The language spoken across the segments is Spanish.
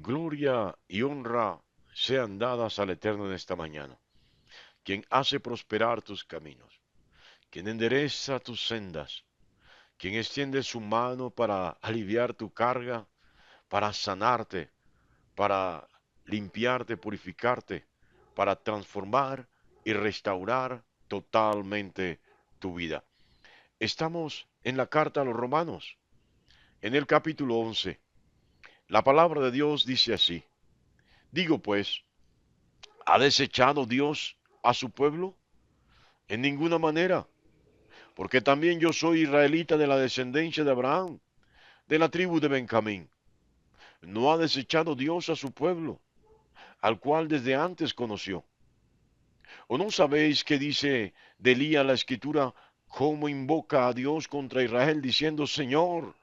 Gloria y honra sean dadas al Eterno en esta mañana, quien hace prosperar tus caminos, quien endereza tus sendas, quien extiende su mano para aliviar tu carga, para sanarte, para limpiarte, purificarte, para transformar y restaurar totalmente tu vida. Estamos en la carta a los Romanos, en el capítulo 11. La palabra de Dios dice así: digo pues, ¿ha desechado Dios a su pueblo? En ninguna manera, porque también yo soy israelita de la descendencia de Abraham, de la tribu de Benjamín. No ha desechado Dios a su pueblo, al cual desde antes conoció. ¿O no sabéis qué dice de Elías la escritura, cómo invoca a Dios contra Israel, diciendo: Señor,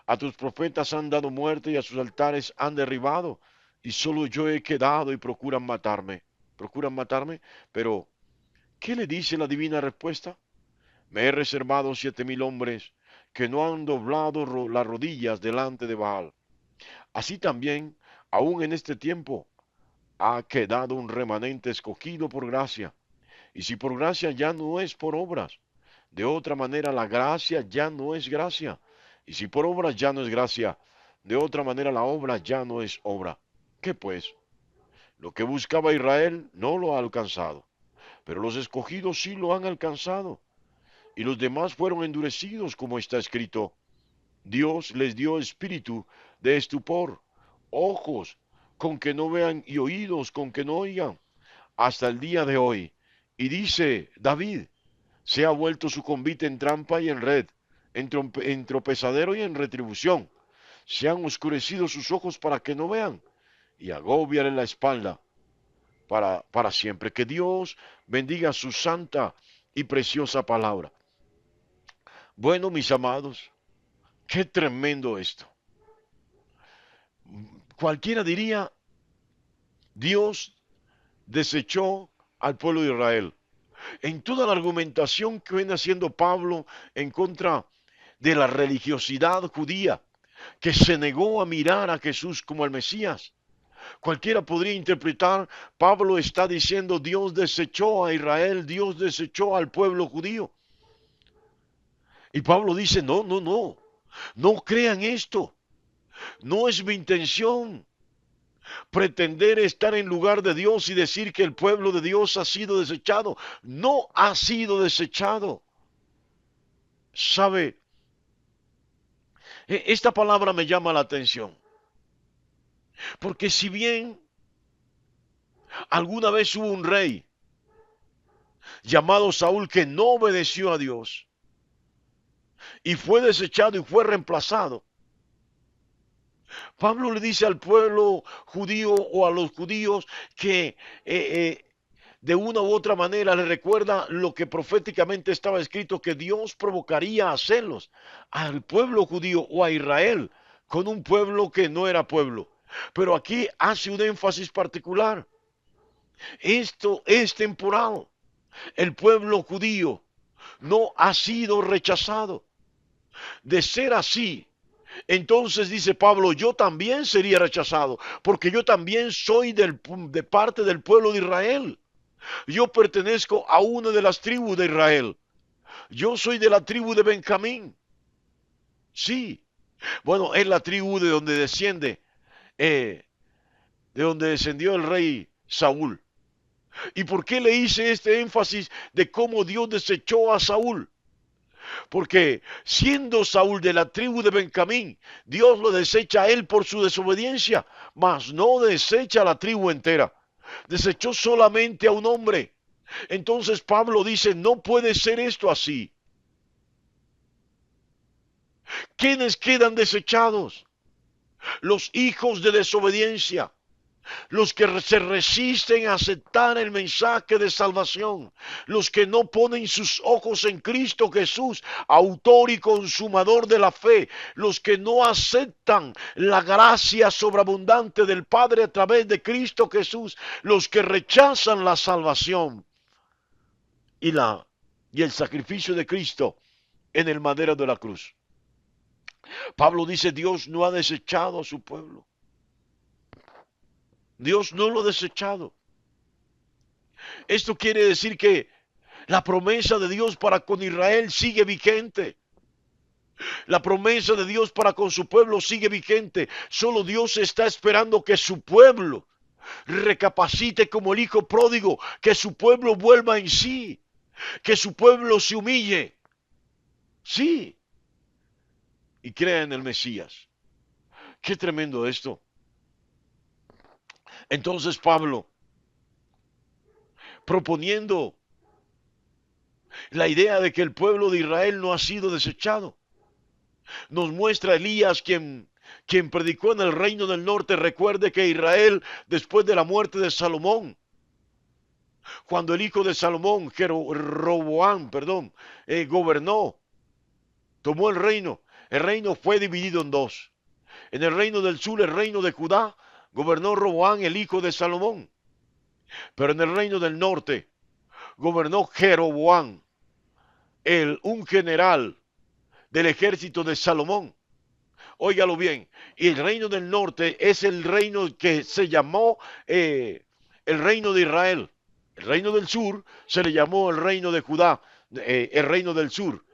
a tus profetas han dado muerte y a sus altares han derribado, y solo yo he quedado y procuran matarme? Procuran matarme, pero ¿qué le dice la divina respuesta? Me he reservado 7,000 hombres que no han doblado las rodillas delante de Baal. Así también, aún en este tiempo, ha quedado un remanente escogido por gracia. Y si por gracia, ya no es por obras. De otra manera, la gracia ya no es gracia. Y si por obras, ya no es gracia. De otra manera, la obra ya no es obra. ¿Qué pues? Lo que buscaba Israel no lo ha alcanzado, pero los escogidos sí lo han alcanzado. Y los demás fueron endurecidos, como está escrito: Dios les dio espíritu de estupor, ojos con que no vean y oídos con que no oigan, hasta el día de hoy. Y dice David: se ha vuelto su convite en trampa y en red, en tropezadero y en retribución. Se han oscurecido sus ojos para que no vean, y agobian la espalda para siempre. Que Dios bendiga su santa y preciosa palabra. Bueno, mis amados, qué tremendo esto. Cualquiera diría, Dios desechó al pueblo de Israel. En toda la argumentación que viene haciendo Pablo en contra de la religiosidad judía, que se negó a mirar a Jesús como el Mesías, cualquiera podría interpretar: Pablo está diciendo, Dios desechó a Israel, Dios desechó al pueblo judío. Y Pablo dice: no, no, no, no crean esto. No es mi intención pretender estar en lugar de Dios y decir que el pueblo de Dios ha sido desechado. No ha sido desechado. ¿Sabe? Esta palabra me llama la atención. Porque si bien alguna vez hubo un rey llamado Saúl que no obedeció a Dios y fue desechado y fue reemplazado, Pablo le dice al pueblo judío o a los judíos que de una u otra manera le recuerda lo que proféticamente estaba escrito, que Dios provocaría a celos al pueblo judío o a Israel con un pueblo que no era pueblo. Pero aquí hace un énfasis particular. Esto es temporal. El pueblo judío no ha sido rechazado. De ser así, entonces dice Pablo, yo también sería rechazado, porque yo también soy de parte del pueblo de Israel. Yo pertenezco a una de las tribus de Israel. Yo soy de la tribu de Benjamín. Sí. Bueno, es la tribu eh, de donde descendió el rey Saúl. ¿Y por qué le hice este énfasis de cómo Dios desechó a Saúl? Porque siendo Saúl de la tribu de Benjamín, Dios lo desecha a él por su desobediencia, mas no desecha a la tribu entera. Desechó solamente a un hombre. Entonces Pablo dice, no puede ser esto así. ¿Quiénes quedan desechados? Los hijos de desobediencia, los que se resisten a aceptar el mensaje de salvación, los que no ponen sus ojos en Cristo Jesús, autor y consumador de la fe, los que no aceptan la gracia sobreabundante del Padre a través de Cristo Jesús, los que rechazan la salvación y, y el sacrificio de Cristo en el madero de la cruz. Pablo dice, Dios no ha desechado a su pueblo. Dios no lo ha desechado. Esto quiere decir que la promesa de Dios para con Israel sigue vigente. La promesa de Dios para con su pueblo sigue vigente. Solo Dios está esperando que su pueblo recapacite como el hijo pródigo, que su pueblo vuelva en sí, que su pueblo se humille. Sí, y crea en el Mesías. Qué tremendo esto. Entonces Pablo, proponiendo la idea de que el pueblo de Israel no ha sido desechado, nos muestra Elías quien predicó en el reino del norte. Recuerde que Israel, después de la muerte de Salomón, cuando el hijo de Salomón, Roboam, gobernó, tomó el reino fue dividido en dos. En el reino del sur, el reino de Judá, gobernó Roboam, el hijo de Salomón. Pero en el reino del norte, gobernó Jeroboam, un general del ejército de Salomón. Óigalo bien, y el reino del norte es el reino que se llamó el reino de Israel. El reino del sur se le llamó el reino de Judá, el reino del sur,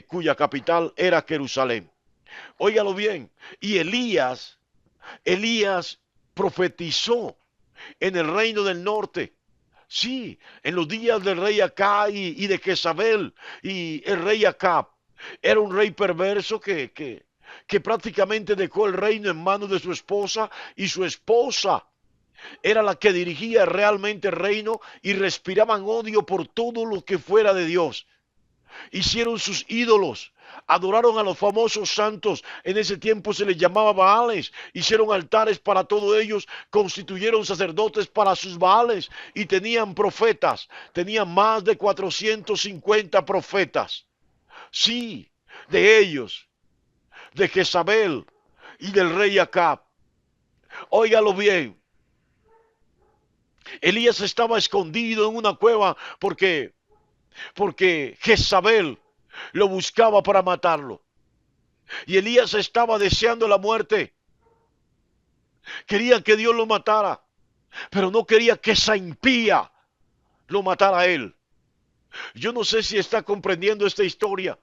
cuya capital era Jerusalén. Óigalo bien, y Elías profetizó en el reino del norte. Sí, en los días del rey Acab y de Jezabel. Y el rey Acab era un rey perverso que prácticamente dejó el reino en manos de su esposa, y su esposa era la que dirigía realmente el reino, y respiraban odio por todo lo que fuera de Dios. Hicieron sus ídolos, adoraron a los famosos santos. En ese tiempo se les llamaba Baales. Hicieron altares para todos ellos, constituyeron sacerdotes para sus Baales, y tenían profetas. Tenían más de 450 profetas. Sí, de ellos, de Jezabel y del rey Acab. Óigalo bien. Elías estaba escondido en una cueva porque Jezabel lo buscaba para matarlo. Y Elías estaba deseando la muerte. Quería que Dios lo matara, pero no quería que esa impía lo matara a él. Yo no sé si está comprendiendo esta historia,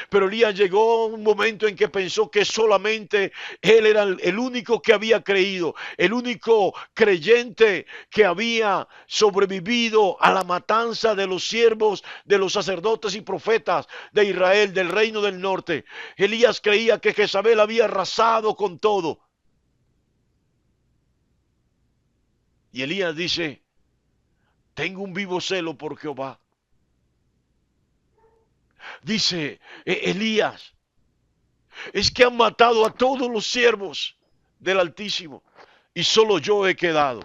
pero Elías llegó a un momento en que pensó que solamente él era el único que había creído, el único creyente que había sobrevivido a la matanza de los siervos, de los sacerdotes y profetas de Israel, del reino del norte. Elías creía que Jezabel había arrasado con todo. Y Elías dice: tengo un vivo celo por Jehová. Dice Elías: es que han matado a todos los siervos del Altísimo y solo yo he quedado.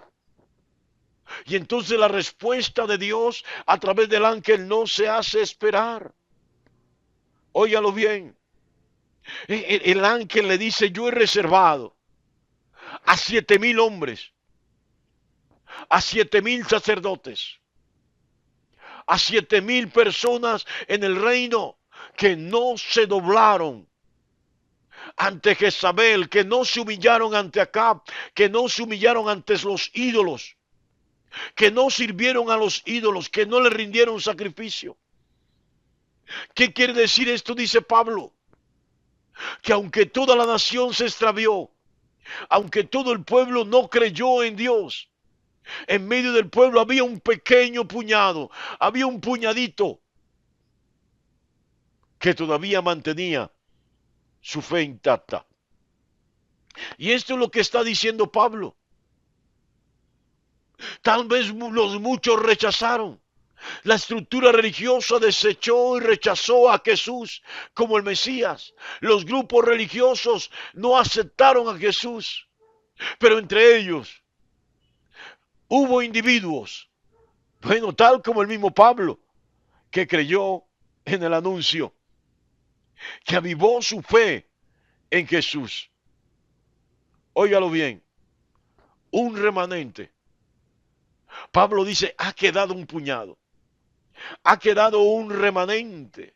Y entonces la respuesta de Dios a través del ángel no se hace esperar. Óigalo bien. El ángel le dice: yo he reservado a 7,000 hombres, a 7,000 sacerdotes, a 7,000 personas en el reino que no se doblaron ante Jezabel, que no se humillaron ante Acab, que no se humillaron ante los ídolos, que no sirvieron a los ídolos, que no le rindieron sacrificio. ¿Qué quiere decir esto? Dice Pablo, que aunque toda la nación se extravió, aunque todo el pueblo no creyó en Dios, en medio del pueblo había un pequeño puñado, había un puñadito que todavía mantenía su fe intacta. Y esto es lo que está diciendo Pablo. Tal vez los muchos rechazaron. La estructura religiosa desechó y rechazó a Jesús como el Mesías. Los grupos religiosos no aceptaron a Jesús. Pero entre ellos hubo individuos, bueno, tal como el mismo Pablo, que creyó en el anuncio, que avivó su fe en Jesús. Óigalo bien, un remanente. Pablo dice: ha quedado un puñado, ha quedado un remanente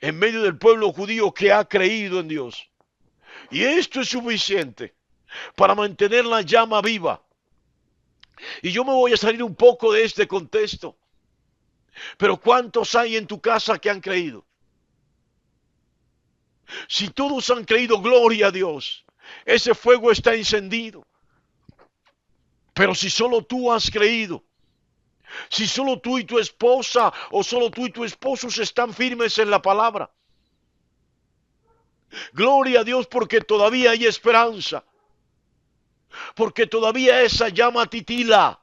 en medio del pueblo judío que ha creído en Dios. Y esto es suficiente para mantener la llama viva. Y yo me voy a salir un poco de este contexto. Pero ¿cuántos hay en tu casa que han creído? Si todos han creído, gloria a Dios. Ese fuego está encendido. Pero si solo tú has creído, si solo tú y tu esposa o solo tú y tu esposo están firmes en la palabra, gloria a Dios porque todavía hay esperanza. Porque todavía esa llama titila.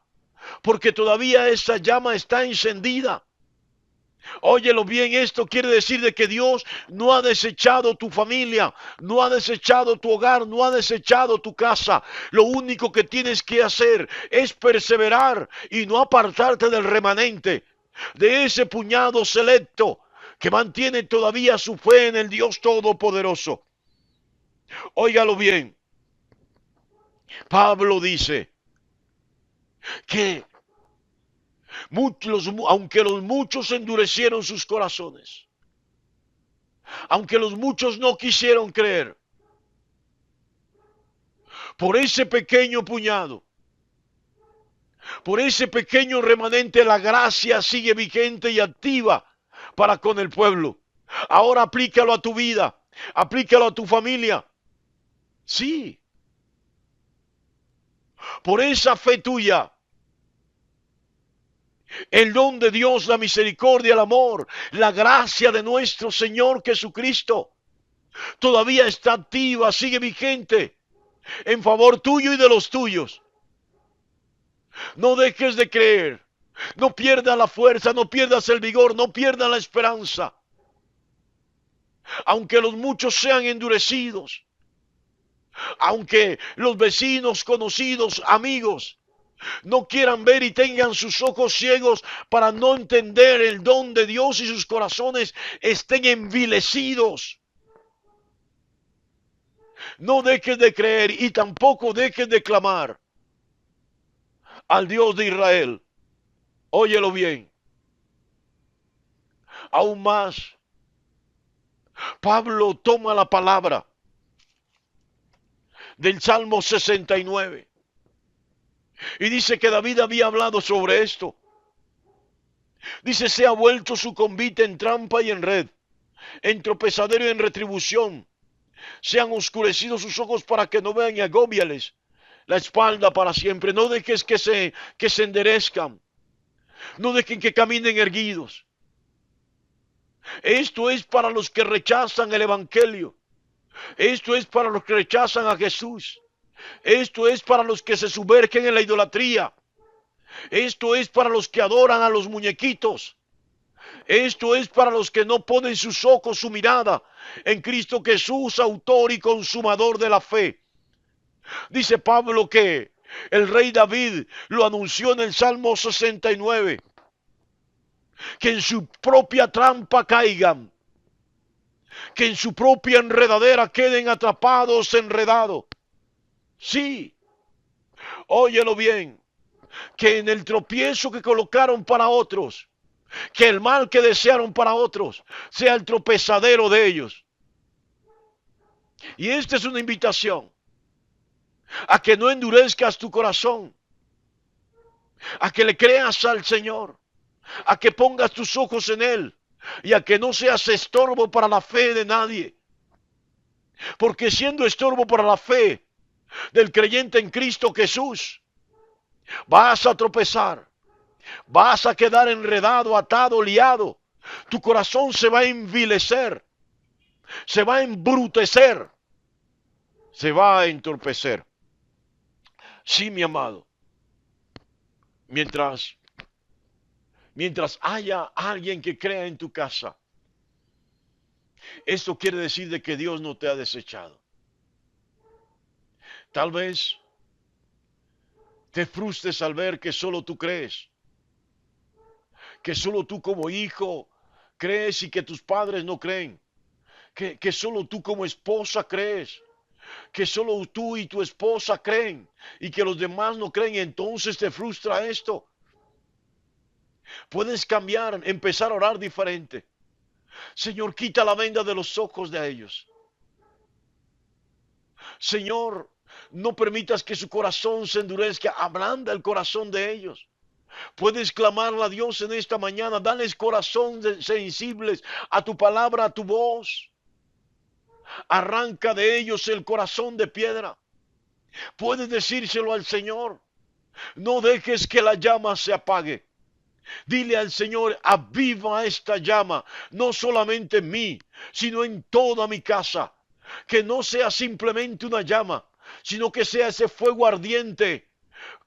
Porque todavía esa llama está encendida. Óyelo bien, esto quiere decir de que Dios no ha desechado tu familia, no ha desechado tu hogar, no ha desechado tu casa. Lo único que tienes que hacer es perseverar y no apartarte del remanente, de ese puñado selecto que mantiene todavía su fe en el Dios Todopoderoso. Óigalo bien, Pablo dice que aunque los muchos endurecieron sus corazones, aunque los muchos no quisieron creer, por ese pequeño puñado, por ese pequeño remanente, la gracia sigue vigente y activa para con el pueblo. Ahora aplícalo a tu vida, aplícalo a tu familia. Sí, por esa fe tuya, el don de Dios, la misericordia, el amor, la gracia de nuestro Señor Jesucristo, todavía está activa, sigue vigente en favor tuyo y de los tuyos. No dejes de creer. No pierdas la fuerza, no pierdas el vigor, no pierdas la esperanza. Aunque los muchos sean endurecidos, aunque los vecinos, conocidos, amigos, no quieran ver y tengan sus ojos ciegos para no entender el don de Dios y sus corazones estén envilecidos. No dejes de creer y tampoco dejes de clamar al Dios de Israel. Óyelo bien. Aún más, Pablo toma la palabra del Salmo 69 y dice que David había hablado sobre esto. Dice, se ha vuelto su convite en trampa y en red, en tropezadero y en retribución. Se han oscurecido sus ojos para que no vean y agóbiales la espalda para siempre. No dejes que se enderezcan. No dejen que caminen erguidos. Esto es para los que rechazan el Evangelio. Esto es para los que rechazan a Jesús. Esto es para los que se sumergen en la idolatría. Esto es para los que adoran a los muñequitos. Esto es para los que no ponen sus ojos, su mirada en Cristo Jesús, autor y consumador de la fe. Dice Pablo que el rey David lo anunció en el Salmo 69. Que en su propia trampa caigan. Que en su propia enredadera queden atrapados, enredados. Sí, óyelo bien. Que en el tropiezo que colocaron para otros, que el mal que desearon para otros, sea el tropezadero de ellos. Y esta es una invitación a que no endurezcas tu corazón, a que le creas al Señor, a que pongas tus ojos en Él y a que no seas estorbo para la fe de nadie. Porque siendo estorbo para la fe del creyente en Cristo Jesús, vas a tropezar, vas a quedar enredado, atado, liado. Tu corazón se va a envilecer, se va a embrutecer, se va a entorpecer. Sí, mi amado, mientras haya alguien que crea en tu casa, esto quiere decir de que Dios no te ha desechado. Tal vez te frustres al ver que solo tú crees, que solo tú como hijo crees y que tus padres no creen, que solo tú como esposa crees, que solo tú y tu esposa creen y que los demás no creen, y entonces te frustra esto. Puedes cambiar, empezar a orar diferente. Señor, quita la venda de los ojos de ellos. Señor, No permitas que su corazón se endurezca. Ablanda el corazón de ellos. Puedes clamarle a Dios en esta mañana. Dales corazón sensibles a tu palabra, a tu voz. Arranca de ellos el corazón de piedra. Puedes decírselo al Señor. No dejes que la llama se apague. Dile al Señor, aviva esta llama, no solamente en mí, sino en toda mi casa. Que no sea simplemente una llama, sino que sea ese fuego ardiente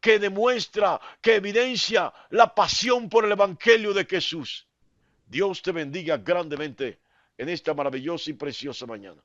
que demuestra, que evidencia la pasión por el Evangelio de Jesús. Dios te bendiga grandemente en esta maravillosa y preciosa mañana.